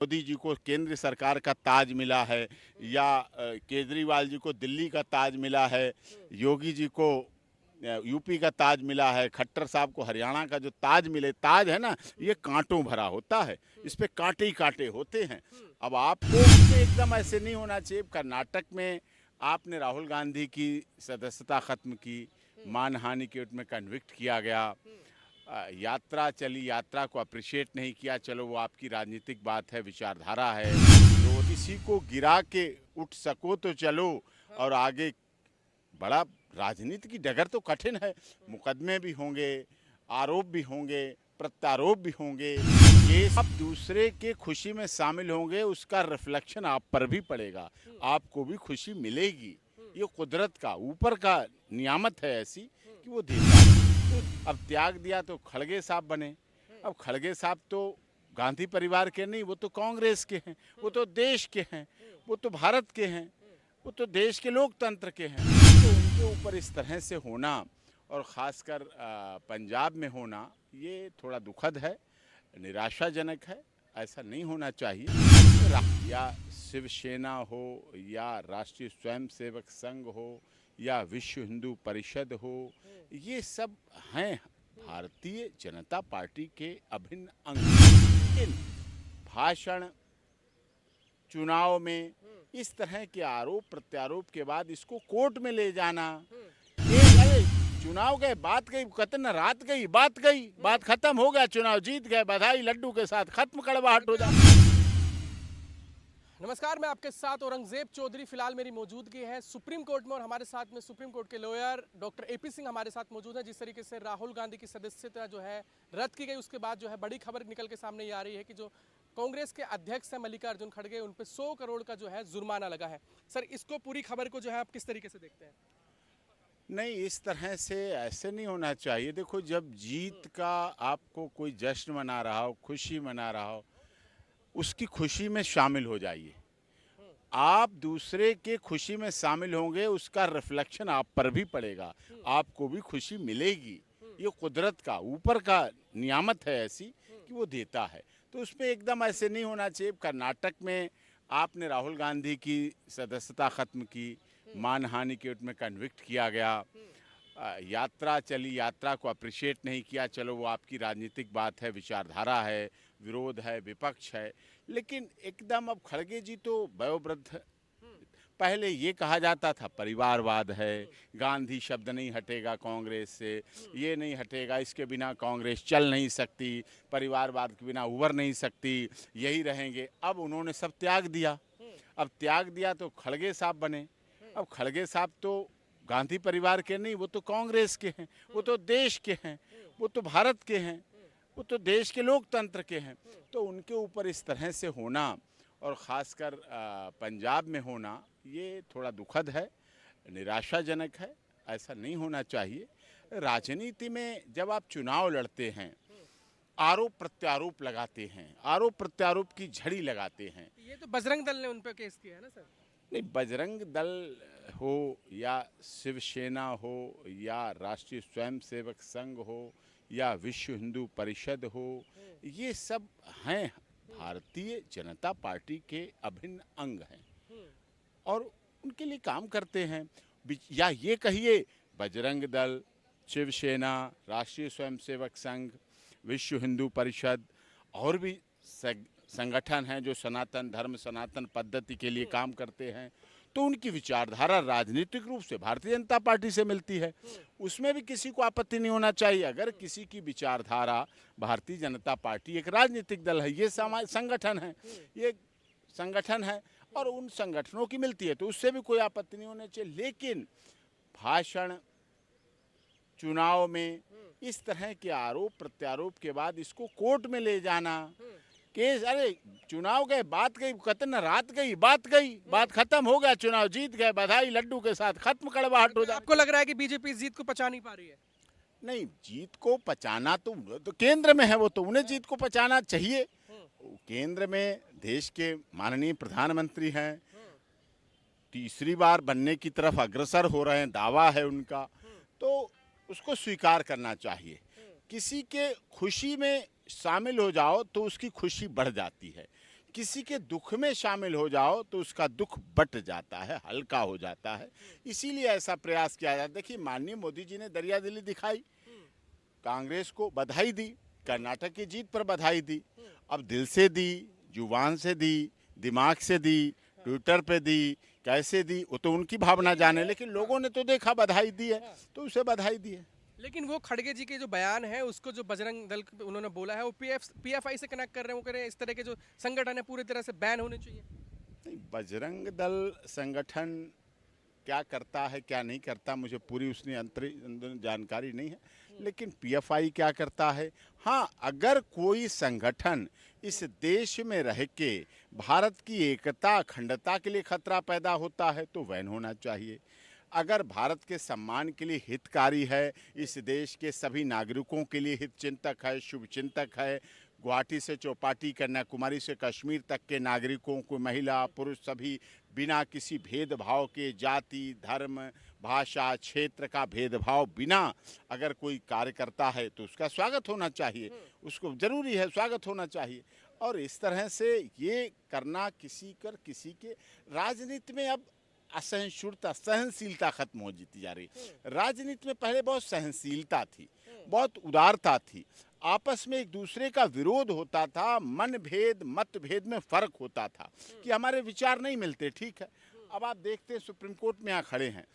मोदी जी को केंद्र सरकार का ताज मिला है या केजरीवाल जी को दिल्ली का ताज मिला है, योगी जी को यूपी का ताज मिला है, खट्टर साहब को हरियाणा का जो ताज मिले, ताज है ना, ये कांटों भरा होता है, इस पे कांटे ही कांटे होते हैं। अब आपको इसमें एकदम ऐसे नहीं होना चाहिए। कर्नाटक में आपने राहुल गांधी की सदस्यता खत्म की, मानहानि के उसमें कन्विक्ट किया गया, यात्रा चली, यात्रा को अप्रिशिएट नहीं किया, चलो वो आपकी राजनीतिक बात है, विचारधारा है, तो किसी को गिरा के उठ सको तो चलो, और आगे बड़ा राजनीति की डगर तो कठिन है, मुकदमे भी होंगे, आरोप भी होंगे, प्रत्यारोप भी होंगे, ये सब दूसरे के खुशी में शामिल होंगे, उसका रिफ्लेक्शन आप पर भी पड़ेगा, आपको भी खुशी मिलेगी। ये कुदरत का ऊपर का नियामत है ऐसी कि वो देता है। अब त्याग दिया तो खड़गे साहब बने। अब खड़गे साहब तो गांधी परिवार के नहीं, वो तो कांग्रेस के हैं, वो तो देश के हैं, वो तो भारत के हैं, वो तो देश के लोकतंत्र के हैं। तो उनके ऊपर इस तरह से होना, और ख़ासकर पंजाब में होना, ये थोड़ा दुखद है, निराशाजनक है। ऐसा नहीं होना चाहिए। या शिवसेना हो, या राष्ट्रीय स्वयंसेवक संघ हो, या विश्व हिंदू परिषद हो, ये सब हैं भारतीय जनता पार्टी के अभिन्न अंग। लेकिन भाषण, चुनाव में इस तरह के आरोप प्रत्यारोप के बाद इसको कोर्ट में ले जाना, ये अरे चुनाव गए, बात गई, कतन रात गई, बात खत्म हो गया, चुनाव जीत गए, बधाई लड्डू के साथ खत्म, कड़वाहट हो जाती। नमस्कार, मैं आपके साथ औरंगजेब चौधरी। फिलहाल मेरी मौजूदगी है सुप्रीम कोर्ट में और हमारे साथ में सुप्रीम कोर्ट के लॉयर डॉक्टर एपी सिंह हमारे साथ मौजूद हैं। जिस तरीके से राहुल गांधी की सदस्यता जो है रद्द की गई, उसके बाद जो है बड़ी खबर निकल के सामने ये आ रही है कि जो कांग्रेस के अध्यक्ष हैं मल्लिकार्जुन खड़गे, उन पर 100 करोड़ का जो है जुर्माना लगा है। सर, इसको पूरी खबर को जो है आप किस तरीके से देखते हैं? नहीं, इस तरह से ऐसे नहीं होना चाहिए। देखो, जब जीत का आपको कोई जश्न मना रहा हो, खुशी मना रहा हो, उसकी खुशी में शामिल हो जाइए। आप दूसरे के खुशी में शामिल होंगे, उसका रिफ्लेक्शन आप पर भी पड़ेगा, आपको भी खुशी मिलेगी। ये कुदरत का ऊपर का नियामत है ऐसी कि वो देता है, तो उसमें एकदम ऐसे नहीं होना चाहिए। कर्नाटक में आपने राहुल गांधी की सदस्यता खत्म की, मानहानि के उसमें कन्विक्ट किया गया, यात्रा चली, यात्रा को अप्रिशिएट नहीं किया, चलो वो आपकी राजनीतिक बात है, विचारधारा है, विरोध है, विपक्ष है। लेकिन एकदम अब खड़गे जी तो वयोवृद्ध, पहले ये कहा जाता था परिवारवाद है, गांधी शब्द नहीं हटेगा कांग्रेस से, ये नहीं हटेगा, इसके बिना कांग्रेस चल नहीं सकती, परिवारवाद के बिना उभर नहीं सकती, यही रहेंगे। अब उन्होंने सब त्याग दिया। अब त्याग दिया तो खड़गे साहब बने। अब खड़गे साहब तो गांधी परिवार के नहीं, वो तो कांग्रेस के हैं, वो तो देश के हैं, वो तो भारत के हैं, वो तो देश के लोकतंत्र के हैं। तो उनके ऊपर इस तरह से होना, और ख़ासकर पंजाब में होना, ये थोड़ा दुखद है, निराशाजनक है। ऐसा नहीं होना चाहिए। राजनीति में जब आप चुनाव लड़ते हैं, आरोप प्रत्यारोप लगाते हैं, आरोप प्रत्यारोप की झड़ी लगाते हैं। ये तो बजरंग दल ने उन पर केस किया है ना सर? नहीं, बजरंग दल हो, या शिवसेना हो, या राष्ट्रीय स्वयंसेवक संघ हो, या विश्व हिंदू परिषद हो, ये सब हैं भारतीय जनता पार्टी के अभिन्न अंग हैं, और उनके लिए काम करते हैं। या ये कहिए बजरंग दल, शिवसेना, राष्ट्रीय स्वयंसेवक संघ, विश्व हिंदू परिषद, और भी संगठन हैं जो सनातन धर्म, सनातन पद्धति के लिए काम करते हैं, तो उनकी विचारधारा राजनीतिक रूप से भारतीय जनता पार्टी से मिलती है, उसमें भी किसी को आपत्ति नहीं होना चाहिए। अगर किसी की विचारधारा, भारतीय जनता पार्टी एक राजनीतिक दल है, ये संगठन है, ये संगठन है, और उन संगठनों की मिलती है, तो उससे भी कोई आपत्ति नहीं होनी चाहिए। लेकिन भाषण, चुनाव में इस तरह के आरोप प्रत्यारोप के बाद इसको कोर्ट में ले जाना, केस, अरे चुनाव गए, बात गई, कतन रात गई, बात खत्म हो गया, चुनाव जीत गए, बधाई लड्डू के साथ खत्म, कड़वाहट हो जाती। आपको लग रहा है कि बीजेपी इस जीत को पचा नहीं पा रही है? नहीं, जीत को पचाना तो केंद्र में है, वो तो उन्हें जीत को पचाना चाहिए। केंद्र में देश के माननीय प्रधानमंत्री हैं, तीसरी बार बनने की तरफ अग्रसर हो रहे हैं, दावा है उनका, तो उसको स्वीकार करना चाहिए। किसी के खुशी में शामिल हो जाओ तो उसकी खुशी बढ़ जाती है। किसी के दुख में शामिल हो जाओ तो उसका दुख बट जाता है, हल्का हो जाता है। इसीलिए ऐसा प्रयास किया जाता है। देखिए, माननीय मोदी जी ने दरिया दिली दिखाई, कांग्रेस को बधाई दी, कर्नाटक की जीत पर बधाई दी। अब दिल से दी, जुबान से दी, दिमाग से दी, ट्विटर पे दी, कैसे दी वो तो उनकी भावना जाने, लेकिन लोगों ने तो देखा, बधाई दी है तो उसे बधाई दी है। लेकिन वो खड़गे जी के जो बयान है उसको जो बजरंग दल उन्होंने बोला है वो पीएफआई से कनेक्ट कर रहे हैं, वो कह रहे हैं इस तरह के जो संगठन है पूरी तरह से बैन होने चाहिए। नहीं, बजरंग दल संगठन क्या करता है क्या नहीं करता मुझे पूरी उसकी अंदर जानकारी नहीं है, लेकिन पीएफआई क्या करता है। हाँ, अगर कोई संगठन इस देश में रह के भारत की एकता अखंडता के लिए खतरा पैदा होता है तो बैन होना चाहिए। अगर भारत के सम्मान के लिए हितकारी है, इस देश के सभी नागरिकों के लिए हितचिंतक है, शुभचिंतक है, गुवाहाटी से चौपाटी, कन्याकुमारी से कश्मीर तक के नागरिकों को, महिला पुरुष सभी, बिना किसी भेदभाव के, जाति धर्म भाषा क्षेत्र का भेदभाव बिना अगर कोई कार्य करता है तो उसका स्वागत होना चाहिए, उसको जरूरी है स्वागत होना चाहिए। और इस तरह से ये करना किसी के राजनीति में अब असहिष्णुता, सहनशीलता खत्म हो जाती जा रही। राजनीति में पहले बहुत सहनशीलता थी, बहुत उदारता थी, आपस में एक दूसरे का विरोध होता था, मन भेद मतभेद में फर्क होता था कि हमारे विचार नहीं मिलते, ठीक है। अब आप देखते हैं सुप्रीम कोर्ट में यहाँ खड़े हैं,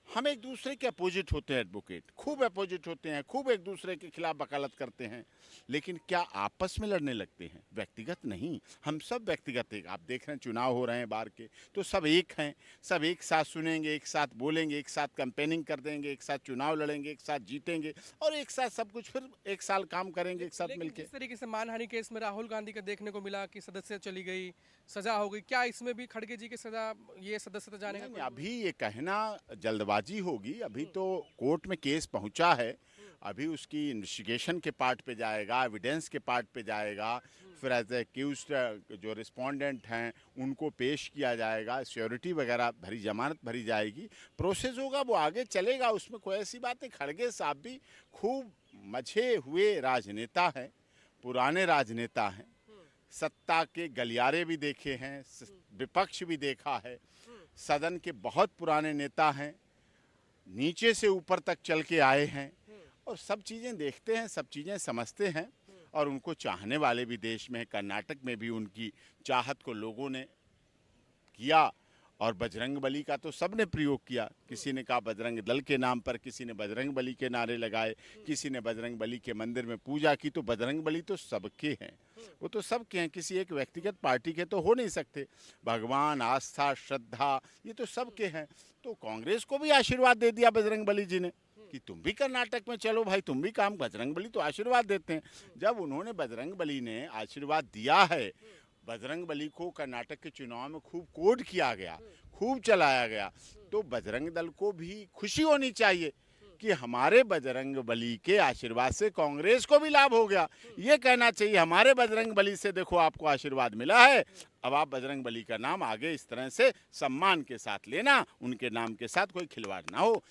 हम एक दूसरे के अपोजिट होते हैं, एडवोकेट खूब अपोजिट होते हैं, खूब एक दूसरे के खिलाफ वकालत करते हैं, लेकिन क्या आपस में लड़ने लगते हैं? व्यक्तिगत नहीं, हम सब व्यक्तिगत हैं। आप देख रहे हैं चुनाव हो रहे हैं बाहर के, तो सब एक हैं, सब एक साथ सुनेंगे, एक साथ बोलेंगे, एक साथ कैंपेनिंग कर देंगे, एक साथ चुनाव लड़ेंगे, एक साथ जीतेंगे और एक साथ सब कुछ फिर एक साल काम करेंगे एक साथ मिलकर। जिस तरीके से मानहानि केस में राहुल गांधी का देखने को मिला कि सदस्य चली गई, सजा हो गई, क्या इसमें भी खड़गे जी की सजा, ये सदस्यता जाने का नहीं, अभी ये कहना जल्दबाजी होगी। अभी तो कोर्ट में केस पहुंचा है, अभी उसकी इन्वेस्टिगेशन के पार्ट पे जाएगा, एविडेंस के पार्ट पे जाएगा, फिर एज एक्यूज्ड जो रिस्पोंडेंट हैं उनको पेश किया जाएगा, श्योरिटी वगैरह भरी, जमानत भरी जाएगी, प्रोसेस होगा, वो आगे चलेगा, उसमें कोई ऐसी बात नहीं। खड़गे साहब भी खूब मझे हुए राजनेता हैं, पुराने राजनेता हैं, सत्ता के गलियारे भी देखे हैं, विपक्ष भी देखा है, सदन के बहुत पुराने नेता हैं, नीचे से ऊपर तक चल के आए हैं और सब चीज़ें देखते हैं, सब चीज़ें समझते हैं और उनको चाहने वाले भी देश में, कर्नाटक में भी उनकी चाहत को लोगों ने किया और बजरंग बली का तो सबने प्रयोग किया। किसी ने कहा बजरंग दल के नाम पर, किसी ने बजरंग बली के नारे लगाए, किसी ने बजरंग बली के मंदिर में पूजा की। तो बजरंग बली तो सबके हैं, वो तो सबके हैं, किसी एक व्यक्तिगत पार्टी के तो हो नहीं सकते। भगवान, आस्था, श्रद्धा, ये तो सबके हैं। तो कांग्रेस को भी आशीर्वाद दे दिया बजरंग बली जी ने कि तुम भी कर्नाटक में चलो भाई, तुम भी काम। बजरंग बली तो आशीर्वाद देते हैं। जब उन्होंने, बजरंग बली ने आशीर्वाद दिया है, बजरंग बली को कर्नाटक के चुनाव में खूब कोड किया गया, खूब चलाया गया, तो बजरंग दल को भी खुशी होनी चाहिए कि हमारे बजरंग बली के आशीर्वाद से कांग्रेस को भी लाभ हो गया। ये कहना चाहिए हमारे बजरंग बली से देखो आपको आशीर्वाद मिला है, अब आप बजरंग बली का नाम आगे इस तरह से सम्मान के साथ लेना, उनके नाम के साथ कोई खिलवाड़ ना हो।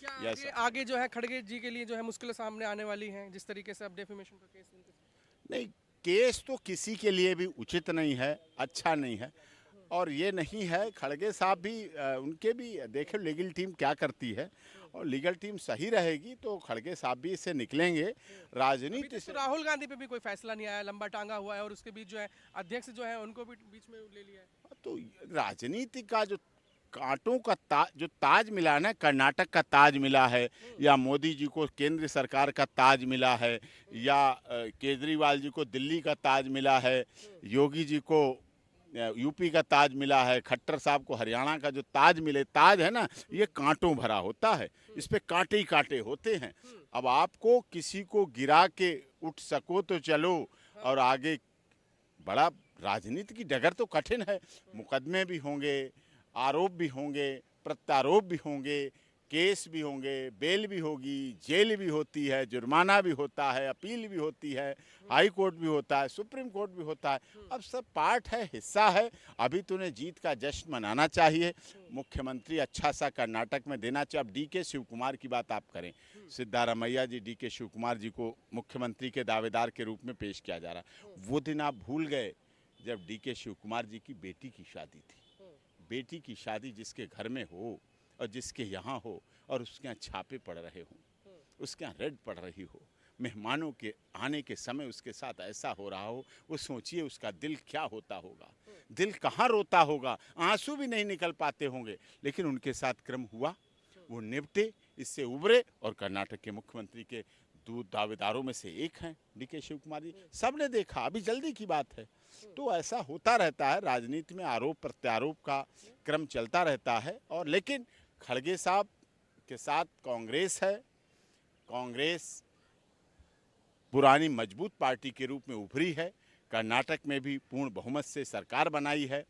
आगे जो है खड़गे जी के लिए जो है मुश्किलें सामने आने वाली हैं, जिस तरीके से अब डेफेमेशन का केस नहीं, केस तो किसी के लिए भी उचित नहीं है, अच्छा नहीं है। और ये नहीं है, खड़गे साहब भी उनके भी देखे लीगल टीम क्या करती है, और लीगल टीम सही रहेगी तो खड़गे साहब भी इससे निकलेंगे। राजनीति से राहुल गांधी पे भी कोई फैसला नहीं आया, लंबा टांगा हुआ है और उसके बीच जो है अध्यक्ष जो है उनको भी बीच में ले लिया है। तो राजनीति का जो कांटों का जो ताज मिला है ना, कर्नाटक का ताज मिला है, या मोदी जी को केंद्र सरकार का ताज मिला है, या केजरीवाल जी को दिल्ली का ताज मिला है, योगी जी को यूपी का ताज मिला है, खट्टर साहब को हरियाणा का जो ताज मिले, ताज है ना, ये कांटों भरा होता है, इस पे कांटे ही कांटे होते हैं। अब आपको किसी को गिरा के उठ सको तो चलो, और आगे बड़ा राजनीति की डगर तो कठिन है, मुकदमे भी होंगे, आरोप भी होंगे, प्रत्यारोप भी होंगे, केस भी होंगे, बेल भी होगी, जेल भी होती है, जुर्माना भी होता है, अपील भी होती है, हाई कोर्ट भी होता है, सुप्रीम कोर्ट भी होता है। अब सब पार्ट है, हिस्सा है। अभी तूने जीत का जश्न मनाना चाहिए, मुख्यमंत्री अच्छा सा कर्नाटक में देना चाहिए। अब डीके शिव कुमार की बात आप करें, सिद्धारमैया जी डीके शिव कुमार जी को मुख्यमंत्री के दावेदार के रूप में पेश किया जा रहा है। वो दिन आप भूल गए जब डीके शिव कुमार जी की बेटी की शादी थी। बेटी की शादी जिसके घर में हो और जिसके यहाँ हो और उसके यहाँ छापे पड़ रहे हों, उसके यहाँ रेड पड़ रही हो, मेहमानों के आने के समय उसके साथ ऐसा हो रहा हो, वो सोचिए उसका दिल क्या होता होगा, दिल कहाँ रोता होगा, आंसू भी नहीं निकल पाते होंगे। लेकिन उनके साथ क्रम हुआ, वो निपटे, इससे उभरे और कर्नाटक के मुख्यमंत्री के दूध दावेदारों में से एक हैं डीके शिव कुमार जी। सबने देखा, अभी जल्दी की बात है। तो ऐसा होता रहता है, राजनीति में आरोप प्रत्यारोप का क्रम चलता रहता है। और लेकिन खड़गे साहब के साथ कांग्रेस है, कांग्रेस पुरानी मजबूत पार्टी के रूप में उभरी है, कर्नाटक में भी पूर्ण बहुमत से सरकार बनाई है,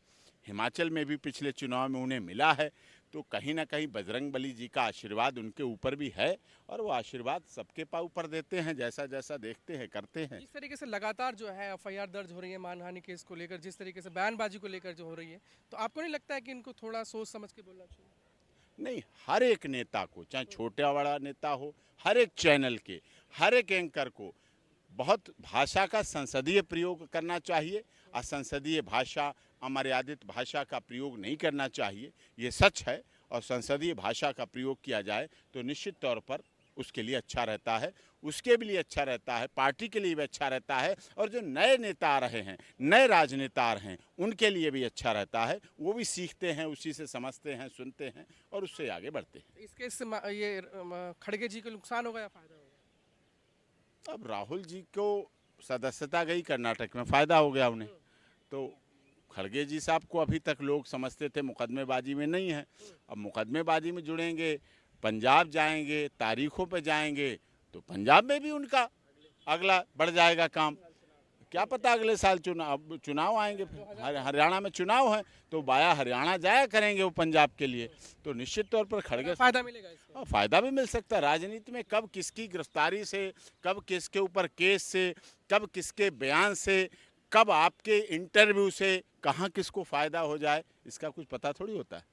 हिमाचल में भी पिछले चुनाव में उन्हें मिला है। तो कहीं ना कहीं बजरंगबली जी का आशीर्वाद उनके ऊपर भी है और वो आशीर्वाद सबके ऊपर देते हैं, जैसा जैसा देखते हैं करते हैं। जिस तरीके से लगातार जो है एफआईआर दर्ज हो रही है मानहानि केस को लेकर, जिस तरीके से बयानबाजी को लेकर जो हो रही है, तो आपको नहीं लगता है कि इनको थोड़ा सोच समझ के बोलना चाहिए? नहीं, हर एक नेता को, चाहे छोटा बड़ा नेता हो, हर एक चैनल के हर एक एंकर को बहुत भाषा का संसदीय प्रयोग करना चाहिए। असंसदीय भाषा, अमर्यादित भाषा का प्रयोग नहीं करना चाहिए, ये सच है। और संसदीय भाषा का प्रयोग किया जाए तो निश्चित तौर पर उसके लिए अच्छा रहता है, उसके भी लिए अच्छा रहता है, पार्टी के लिए भी अच्छा रहता है। और जो नए नेता आ रहे हैं, नए राजनेता आ रहे हैं, उनके लिए भी अच्छा रहता है। वो भी सीखते हैं, उसी से समझते हैं, सुनते हैं और उससे आगे बढ़ते हैं। इसके इससे ये खड़गे जी को नुकसान होगा या फायदा होगा? अब राहुल जी को सदस्यता गई कर्नाटक में, फ़ायदा हो गया उन्हें। तो खड़गे जी साहब को अभी तक लोग समझते थे मुकदमेबाजी में नहीं है, अब मुकदमेबाजी में जुड़ेंगे, पंजाब जाएंगे, तारीखों पे जाएंगे, तो पंजाब में भी उनका अगला बढ़ जाएगा काम। क्या पता अगले साल चुनाव आएंगे, हरियाणा में चुनाव है तो बाया हरियाणा जाया करेंगे वो पंजाब के लिए। तो निश्चित तौर पर खड़गे फायदा मिलेगा इससे? फ़ायदा भी मिल सकता है। राजनीति में कब किसकी गिरफ्तारी से, कब किसके ऊपर केस से, कब किसके बयान से, कब आपके इंटरव्यू से कहाँ किसको फ़ायदा हो जाए, इसका कुछ पता थोड़ी होता है।